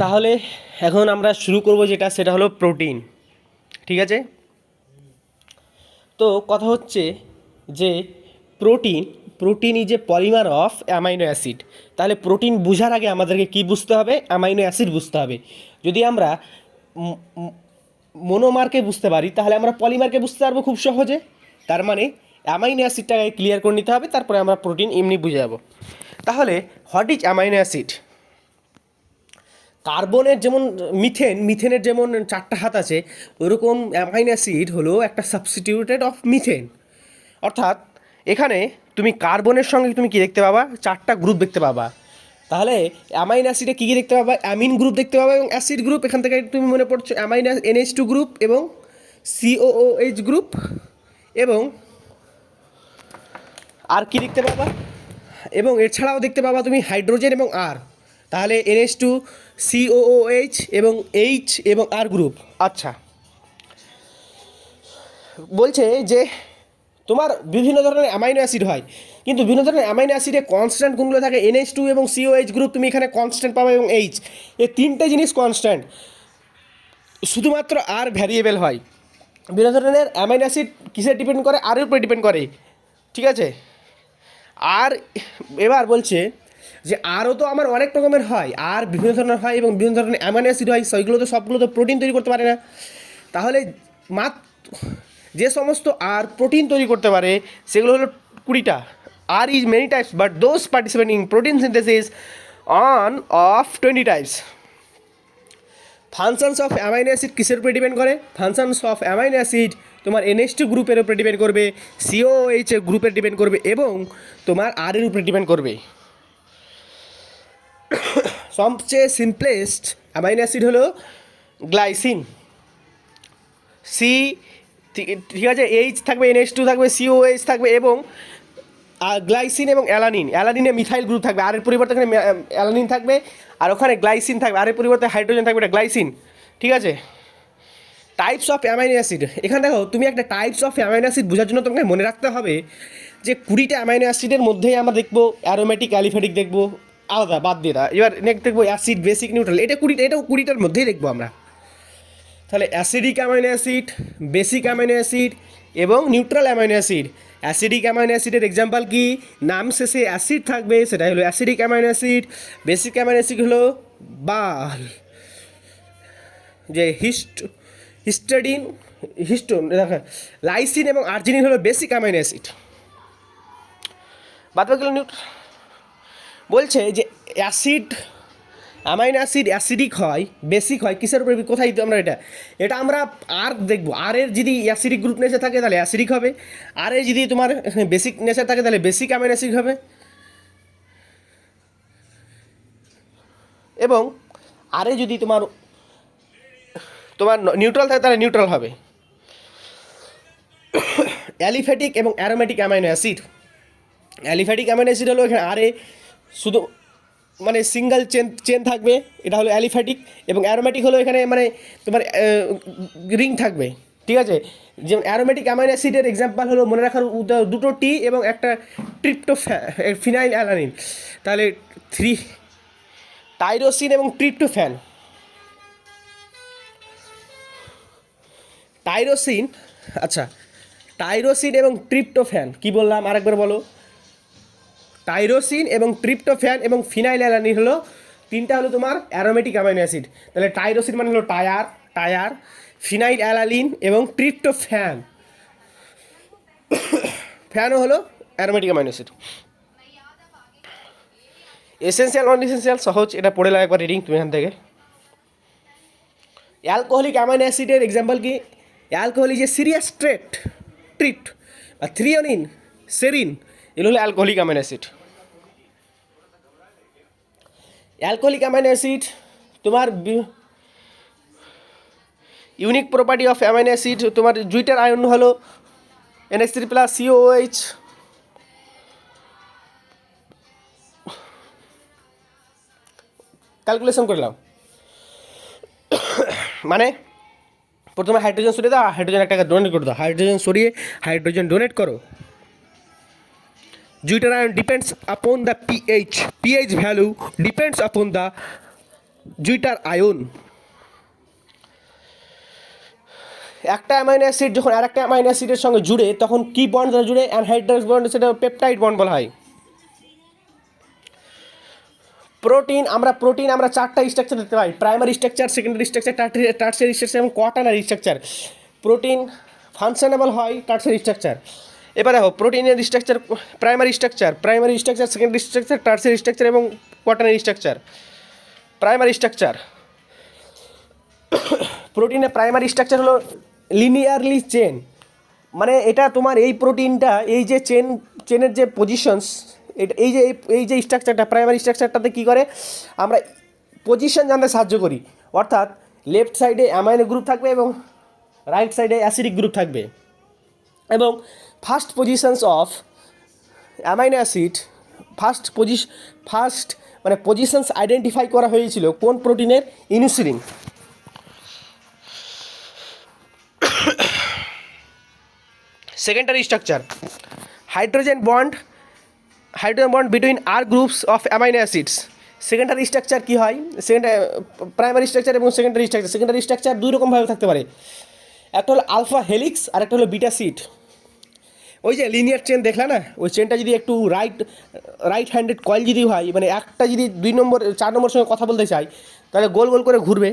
তাহলে এখন আমরা শুরু করব যেটা, সেটা হলো প্রোটিন। ঠিক আছে, তো কথা হচ্ছে যে protein is a polymer of amino acid. তাহলে প্রোটিন বোঝার আগে আমাদেরকে কি বুঝতে হবে? অ্যামাইনো অ্যাসিড বুঝতে হবে। যদি আমরা মোনোমারকে বুঝতে পারি তাহলে আমরা পলিমারকে বুঝতে পারবো খুব সহজে। তার মানে অ্যামাইনো অ্যাসিডটাকে ক্লিয়ার করে নিতে হবে, তারপরে আমরা প্রোটিন এমনি বুঝে যাবো। তাহলে হোয়াট ইজ অ্যামাইনো অ্যাসিড? কার্বনের যেমন মিথেনের যেমন 4টা হাত আছে, ওরকম অ্যামাইনো অ্যাসিড হলো একটা সাবস্টিটিউটেড অফ মিথেন। অর্থাৎ এখানে তুমি কার্বনের সঙ্গে তুমি কি দেখতে পাবা? 4টা গ্রুপ দেখতে পাবা। তাহলে অ্যামাইনো অ্যাসিডে কী কী দেখতে পাবা? অ্যামিন গ্রুপ দেখতে পাবা এবং অ্যাসিড গ্রুপ। এখান থেকে তুমি মনে পড়ছো অ্যামাইনো NH2 গ্রুপ এবং COOH গ্রুপ, এবং আর কি দেখতে পাবা? এবং এছাড়াও দেখতে পাবা তুমি হাইড্রোজেন এবং আর। তাহলে NH2, COOH এবং H এবং আর গ্রুপ। আচ্ছা, বলছে যে তোমার বিভিন্ন ধরনের অ্যামাইনো অ্যাসিড হয়, কিন্তু বিভিন্ন ধরনের অ্যামাইনো অ্যাসিডে কনস্ট্যান্ট কোনগুলো থাকে? NH2 এবং COH গ্রুপ তুমি এখানে কনস্ট্যান্ট পাবে, এবং H, এই 3টে জিনিস কনস্ট্যান্ট। শুধুমাত্র আর ভ্যারিয়েবল হয়। বিভিন্ন ধরনের অ্যামাইনো অ্যাসিড কিসের ডিপেন্ড করে? আর এর উপরে ডিপেন্ড করে। ঠিক আছে, আর এবার বলছে যে আরও তো আমার অনেক রকমের হয়, আর বিভিন্ন ধরনের হয় এবং বিভিন্ন ধরনের অ্যামাইনো অ্যাসিড হয়, সেগুলো তো সবগুলো তো প্রোটিন তৈরি করতে পারে না। তাহলে মাত্র যে সমস্ত আর প্রোটিন তৈরি করতে পারে সেগুলো হলো 20টা। আর is many types but those participating protein synthesis on of 20 types. Functions of amino acid কিসের উপরে ডিপেন্ড করে? ফাংশনস অফ অ্যামাইনো অ্যাসিড তোমার NH2 গ্রুপের উপরে ডিপেন্ড করবে, COOH গ্রুপের ডিপেন্ড করবে এবং তোমার আর এর উপরে ডিপেন্ড করবে। সবচেয়ে সিম্পলেস্ট অ্যামাইনো অ্যাসিড হলো গ্লাইসিন। ঠিক আছে, H থাকবে, NH2 থাকবে, COOH থাকবে এবং গ্লাইসিন এবং অ্যালানিনে মিথাইল গ্রুপ থাকবে। আর এর পরিবর্তে এখানে অ্যালানিন থাকবে, আর ওখানে গ্লাইসিন থাকবে, আর এর পরিবর্তে হাইড্রোজেন থাকবে, এটা গ্লাইসিন। ঠিক আছে, টাইপস অফ অ্যামাইনো অ্যাসিড। এখানে দেখো, তুমি একটা টাইপস অফ অ্যামাইনো অ্যাসিড বোঝার জন্য তোমাকে মনে রাখতে হবে যে 20টা অ্যামাইনো অ্যাসিডের মধ্যেই আমরা দেখবো অ্যারোমেটিক, অ্যালিফ্যাটিক দেখবো, আলাদা বাদ দিয়ে দেয়। এবার নেক্সট দেখবো অ্যাসিড, বেসিক, নিউট্রাল। এটাও 20টার মধ্যেই দেখবো আমরা। তাহলে acidic amino acid, basic amino acid এবং neutral amino acid. Acidic amino অ্যাসিডের এক্সাম্পল কি? নাম শেষে অ্যাসিড থাকবে, সেটা হলো acidic amino acid. Basic amino acid হলো বাল, যে হিস্টোন, লাইসিন এবং আর্জিনিন হলো বেসিক অ্যামাইনো অ্যাসিড। বাদ বাকি বলছে যে অ্যামাইনো অ্যাসিড অ্যাসিডিক হয়, বেসিক হয় কিসের উপরে? কোথায় আমরা এটা আমরা আর দেখবো। আর এর যদি অ্যাসিডিক গ্রুপ নেচার থাকে তাহলে অ্যাসিডিক হবে, আর এর যদি তোমার বেসিক নেচার থাকে তাহলে বেসিক অ্যামাইনো অ্যাসিড হবে, এবং আর এ যদি তোমার নিউট্রাল থাকে তাহলে নিউট্রাল হবে। অ্যালিফ্যাটিক এবং aromatic amino acid. Aliphatic amino acid হলো এখানে আরে শুধু মানে সিঙ্গেল চেন থাকবে, এটা হলো অ্যালিফ্যাটিক, এবং অ্যারোমেটিক হলো এখানে মানে তোমার রিং থাকবে। ঠিক আছে, যেমন অ্যারোমেটিক অ্যামাইনো অ্যাসিডের এক্সাম্পল হলো, মনে রাখার, দুটো টি এবং একটা ফিনাইল অ্যালানিন। তাহলে টাইরোসিন এবং ট্রিপ্টোফ্যান। আচ্ছা, টাইরোসিন এবং ট্রিপ্টোফ্যান কি বললাম আরেকবার বলো? টাইরোসিন এবং ট্রিপ্টোফ্যান এবং ফিনাইল অ্যালানিন হলো 3টা হলো তোমার অ্যারোমেটিক অ্যামাইনো অ্যাসিড। তাহলে টাইরোসিন মানে হলো টায়ার, ফিনাইল অ্যালানিন এবং ট্রিপ্টোফ্যান, ফ্যানও হলো aromatic amino acid. Essential non essential সহজ, এটা পড়ে লাগে একবার রিডিং তুমি এখান থেকে। অ্যালকোহলিক অ্যামাইনো অ্যাসিডের এক্সাম্পল কি? Alcohol is a serious treat বা থ্রিওনিন, সেরিন, এগুলো হলো alcoholic amino acid. Alcoholic amino acid তোমার unique property of amino acid, তোমার জুইটার আয়ন হলো NH3+ COOH। ক্যালকুলেশন করে নাও, মানে প্রথমে হাইড্রোজেন সরিয়ে দাও, হাইড্রোজেন একটাকে ডোনেট করে দাও, হাইড্রোজেন সরিয়ে হাইড্রোজেন ডোনেট করো। Deuterium depends upon the pH. pH value depends upon the জুইটার ion. একটা অ্যামাইনো অ্যাসিড যখন আর একটা অ্যামাইনো অ্যাসিডের সঙ্গে জুড়ে তখন কি বন্ড দ্বারা জুড়ে? অ্যানহাইড্রাস বন্ড, সেটা পেপটাইড বন্ড বলা হয়। প্রোটিন আমরা চারটা স্ট্রাকচার দেখতে পাই: primary structure, secondary structure, tertiary structure এবং কোয়াটারনারি স্ট্রাকচার। প্রোটিন ফাংশনেবল হয় টার্সিয়ারি স্ট্রাকচার। এবার দেখো প্রোটিনের structure: primary structure, secondary structure, tertiary structure এবং কোয়াটারনারি স্ট্রাকচার। প্রাইমারি স্ট্রাকচার, প্রোটিনের প্রাইমারি স্ট্রাকচার হলো লিনিয়ারলি চেন, মানে এটা তোমার এই প্রোটিনটা এই যে চেনের যে পজিশনস, এটা এই যে স্ট্রাকচারটা প্রাইমারি স্ট্রাকচারটাতে কী করে, আমরা পজিশন জানতে সাহায্য করি। অর্থাৎ লেফট সাইডে অ্যামাইনো গ্রুপ থাকবে এবং রাইট সাইডে অ্যাসিডিক গ্রুপ থাকবে। এবং first positions of amino acid, first মানে পজিশনস আইডেন্টিফাই করা হয়েছিল কোন প্রোটিনের? Insulin. Secondary structure: hydrogen bond between R groups of amino acids. Secondary structure কী হয়? প্রাইমারি স্ট্রাকচার এবং সেকেন্ডারি স্ট্রাকচার দুই রকমভাবে থাকতে পারে। একটা হলো আলফা হেলিক্স আর একটা হলো বিটা সিট। ওই যে লিনিয়ার চেন দেখলা না, ওই চেনটা যদি একটু রাইট হ্যান্ডেড কয়েল যদি হয়, মানে একটা যদি 4 নম্বর সঙ্গে কথা বলতে চাই তাহলে গোল গোল করে ঘুরবে।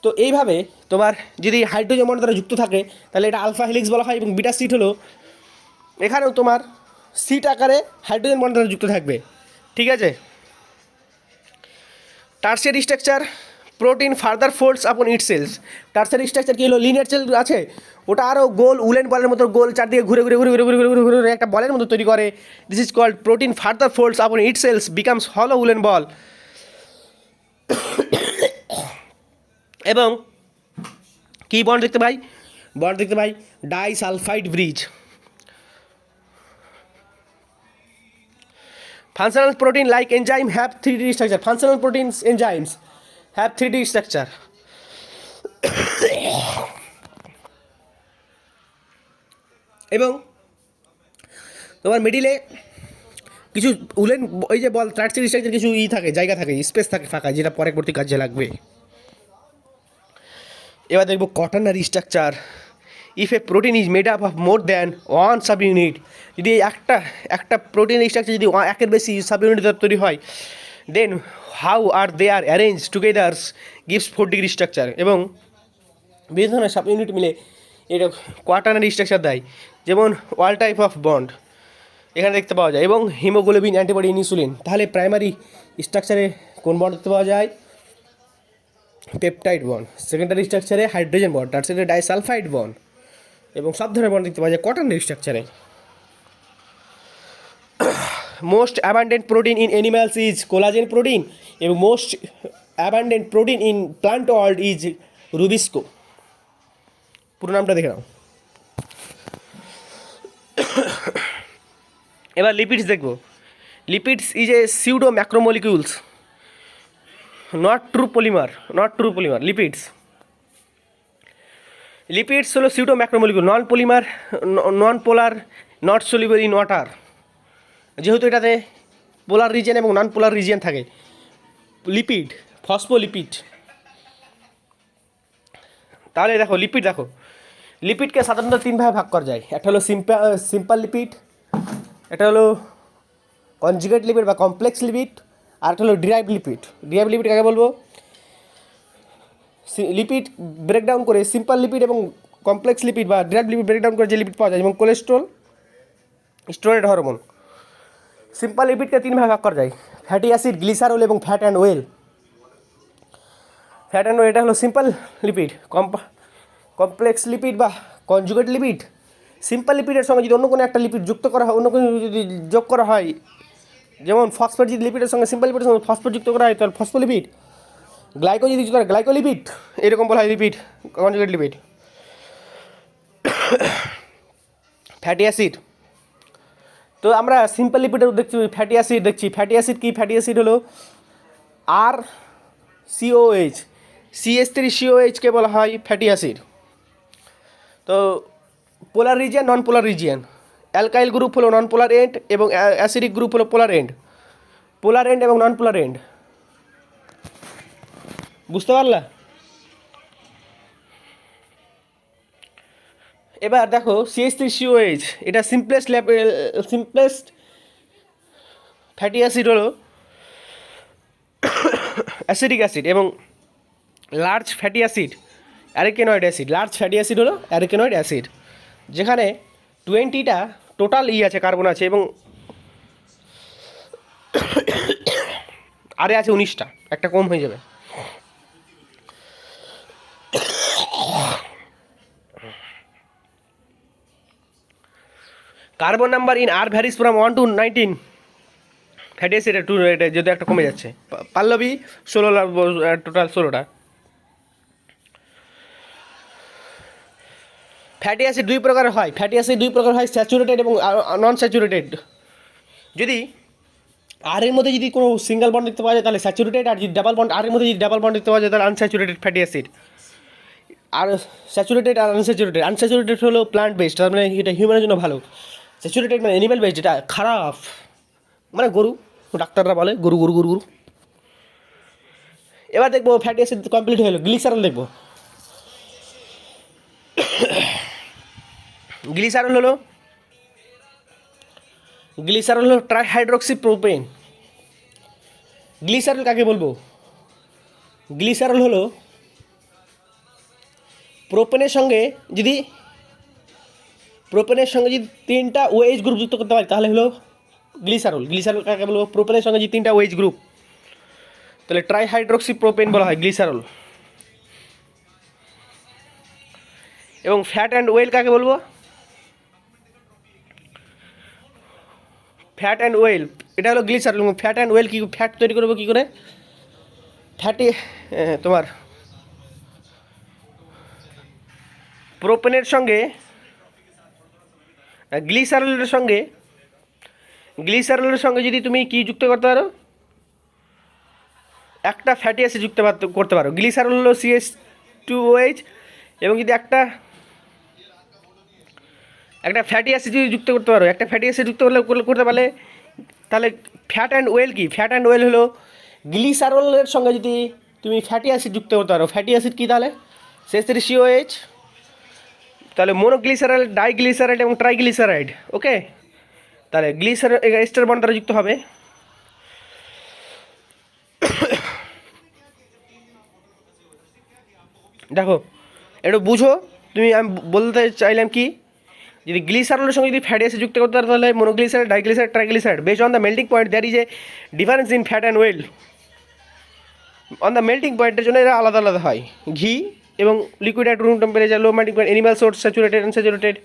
তো এইভাবে তোমার যদি হাইড্রোজেন বন্ড দ্বারা যুক্ত থাকে তাহলে এটা আলফা হেলিক্স বলা হয়, এবং বিটা সিট হলো এখানেও তোমার সিট আকারে হাইড্রোজেন বন্ড দ্বারা যুক্ত থাকবে। ঠিক আছে। Tertiary structure: protein further folds upon ইট সেলস। টার্সিয়ারি স্ট্রাকচার কী হলো? লিনিয়ার সেল আছে, ওটা আরও গোল উলেন বলের মতো গোল চারদিকে ঘুরে ঘুরে ঘুরে ঘুরে ঘুরে ঘুরে ঘুরে ঘুরে একটা বলের মতো তৈরি করে। This is called protein further folds upon it sales becomes হলো উলেন বল। এবং কী বন্ড দেখতে পাই? Disulphide bridge. Functional protein like enzyme have 3D structure. Functional proteins enzymes have 3D structure. এবং তোমার মিডিলে কিছু উলেন, ওই যে বল টার্সিয়ারি স্ট্রাকচার কিছু থাকে, জায়গা থাকে, স্পেস থাকে ফাঁকা, যেটা পরবর্তী কাজে লাগবে। এবার দেখবো quaternary structure: if A protein is made up of more than one sub unit, যদি একটা প্রোটিন স্ট্রাকচার যদি একের বেশি সাব ইউনিট তৈরি হয়, then how are they are arrange together gives 4 degree structure. এবং বিভিন্ন ধরনের সাব ইউনিট মিলে এটা কোয়াটারনারি স্ট্রাকচার দেয়, যেমন অল টাইপ অফ বন্ড এখানে দেখতে পাওয়া যায়, এবং হিমোগ্লোবিন, অ্যান্টিবডি, ইনসুলিন। তাহলে প্রাইমারি স্ট্রাকচারে কোন বন্ড দেখতে পাওয়া যায়? Peptide bond. সেকেন্ডারি স্ট্রাকচারে hydrogen bond, tertiary disulphide bond, এবং সব ধরনের বন্ড দেখতে পাওয়া যায় কোয়াটারনারি স্ট্রাকচারে। Most abundant protein in animals is collagen protein, এবং most abundant protein in plant world is rubisco. পুরো নামটা দেখে নাও। এবার লিপিডস দেখব। Lipids is a pseudo macromolecules, not true polymer. Lipids হলো pseudo macromolecule, non polar, not soluble in water. যেহেতু এটাতে পোলার রিজিয়ন এবং নন পোলার রিজিয়ন থাকে। Lipid, phospholipid. তাহলে দেখো লিপিডকে সাধারণত 3 ভাগে ভাগ করা যায়। একটা হলো সিম্পল লিপিড, একটা হলো কনজুগেট লিপিড বা কমপ্লেক্স লিপিড, আর একটা হলো ডিরাইভড লিপিড। ডিরাইভড লিপিড কাকে বলবো? লিপিড ব্রেকডাউন করে সিম্পল লিপিড এবং কমপ্লেক্স লিপিড বা ডিরাইভড লিপিড ব্রেকডাউন করে যে লিপিড পাওয়া যায়, যেমন কোলেস্ট্রল, স্টেরয়েড হরমোন। সিম্পল লিপিডকে 3 ভাগে ভাগ করা যায়: ফ্যাটি অ্যাসিড, গ্লিসারল এবং ফ্যাট অ্যান্ড ওয়েল। এটা হলো সিম্পল লিপিড। কমপ্লেক্স লিপিড বা কনজুগেট লিপিড, সিম্পল লিপিডের সঙ্গে যদি অন্য কোনো একটা লিপিড যুক্ত করা হয়, অন্য কোনো যদি যোগ করা হয়, যেমন ফসফেট যদি লিপিডের সঙ্গে সিম্পল লিপিডের সঙ্গে ফসফেট যুক্ত করা হয় তাহলে ফসফোলিপিড। গ্লাইকো যদি যুক্ত হয় গ্লাইকোলিপিড, এরকম বলা হয় lipid, conjugate lipid. Fatty acid, তো আমরা সিম্পল লিপিডের দেখছি ফ্যাটি অ্যাসিড দেখছি। ফ্যাটি অ্যাসিড কি? ফ্যাটি অ্যাসিড হলো আর COH, CH3COHকে বলা হয় ফ্যাটি অ্যাসিড। তো পোলার রিজিয়ন, নন পোলার রিজিয়ন। অ্যালকাইল গ্রুপ হলো নন পোলার এন্ড এবং অ্যাসিডিক গ্রুপ হলো পোলার এন্ড এবং নন পোলার এন্ড। বুঝতে পারলা? এবার দেখো CH3COH, এটা সিম্পলেস্ট ফ্যাটি অ্যাসিড হলো অ্যাসিডিক অ্যাসিড, এবং লার্জ ফ্যাটি অ্যাসিড অ্যারিকেনয়েড অ্যাসিড। লার্জ ফ্যাটি অ্যাসিড হলো অ্যারিকেনয়েড অ্যাসিড, যেখানে 20টা টোটাল আছে, কার্বন আছে, এবং আরে আছে 19টা, একটা কম হয়ে যাবে। Carbon number in R varies from 1 to 19 fatty acid two, এটা যদি একটা কমে যাচ্ছে। পাল্লবী 16, টোটাল 16টা। ফ্যাটি অ্যাসিড দুই প্রকার হয়, স্যাচুরেটেড এবং নন স্যাচুরেটেড। যদি আর এর মধ্যে যদি কোনো সিঙ্গেল বন্ড দেখতে পাওয়া যায় তাহলে স্যাচুরেটেড, আর যদি ডাবল বন্ড আর এর মধ্যে যদি ডাবল বন্ড দেখতে পাওয়া যায় তাহলে আনস্যাচুরেটেড ফ্যাটি অ্যাসিড। আর স্যাচুরেটেড আর আনস্যাচুরেটেড হলো প্লান্ট বেসড, তার মানে এটা হিউম্যানের জন্য ভালো। স্যাচুরেটেড মানে অ্যানিমেল বেসড, যেটা খারাপ, মানে গরু, ডাক্তাররা বলে গরু গরু গরু গরু। এবার দেখবো ফ্যাটি অ্যাসিড কমপ্লিট হয়ে গেলো, গ্লিসারল দেখবো। গ্লিসারল হলো ট্রাইহাইড্রক্সি প্রোপেন। গ্লিসারল কাকে বলবো? গ্লিসারল হলো প্রোপেনের সঙ্গে যদি 3টা OH গ্রুপ যুক্ত করতে পারি তাহলে হলো গ্লিসারল। কাকে বলবো? প্রোপেনের সঙ্গে যদি 3টা OH গ্রুপ, তাহলে ট্রাইহাইড্রক্সি প্রোপেন বলা হয়, গ্লিসারল। এবং ফ্যাট অ্যান্ড ওয়েল কাকে বলবো? ফ্যাট অ্যান্ড ওয়েল, এটা হলো গ্লিসারল। এবং ফ্যাট অ্যান্ড ওয়েল ফ্যাট তৈরি করবো কী করে? ফ্যাটি তোমার প্রোপেনের সঙ্গে গ্লিসারলের সঙ্গে যদি তুমি কি যুক্ত করতে পারো, একটা ফ্যাটি অ্যাসিড যুক্ত করতে পারো। গ্লিসারল হলো CH2OH, এবং যদি একটা ফ্যাটি অ্যাসিড যদি যুক্ত করতে পারো, করতে পারলে তাহলে ফ্যাট অ্যান্ড ওয়েল কি? ফ্যাট অ্যান্ড ওয়েল হলো গ্লিসারলের সঙ্গে যদি তুমি ফ্যাটি অ্যাসিড যুক্ত করতে পারো। ফ্যাটি অ্যাসিড কী তাহলে? CH3COH, তাহলে মোনোগ্লিসারাইড, ডাইগ্লিসারাইড এবং ট্রাইগ্লিসারাইড। ওকে, তাহলে এস্টার বন্ড দ্বারা যুক্ত হবে। দেখো একটু বুঝো, আমি বলতে চাইলাম কি, যদি গ্লিসারলের সঙ্গে যদি ফ্যাটি অ্যাসিড যুক্ত করতে পারো তাহলে monoglyceride, diglyceride, triglyceride. Based on the melting point there is a difference in fat and oil. On the melting পয়েন্টের জন্য এরা আলাদা আলাদা হয়। ঘি এবং liquid at room temperature, low melting point, animal source, saturated, unsaturated,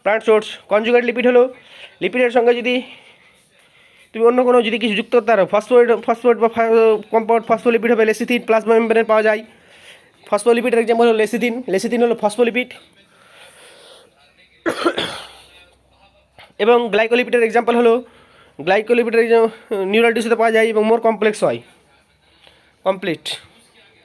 plant source. Conjugate lipid হলো লিপিডের সঙ্গে যদি তুমি অন্য কোনো যদি কিছু যুক্ত করতে পারো, ফসফেট বা কম্পাউন্ড ফসফোলিপিড হবে লেসিথিন, প্লাজমা মেমব্রেনে পাওয়া যায়। ফসফোলিপিডের এক্সাম্পল হলো লেসিথিন হলো ফসফোলিপিড। এবং গ্লাইকোলিপিডের এক্সাম্পল হলো নিউরাল টিস্যুতে পাওয়া যায় এবং মোর কমপ্লেক্স হয়, কমপ্লিট।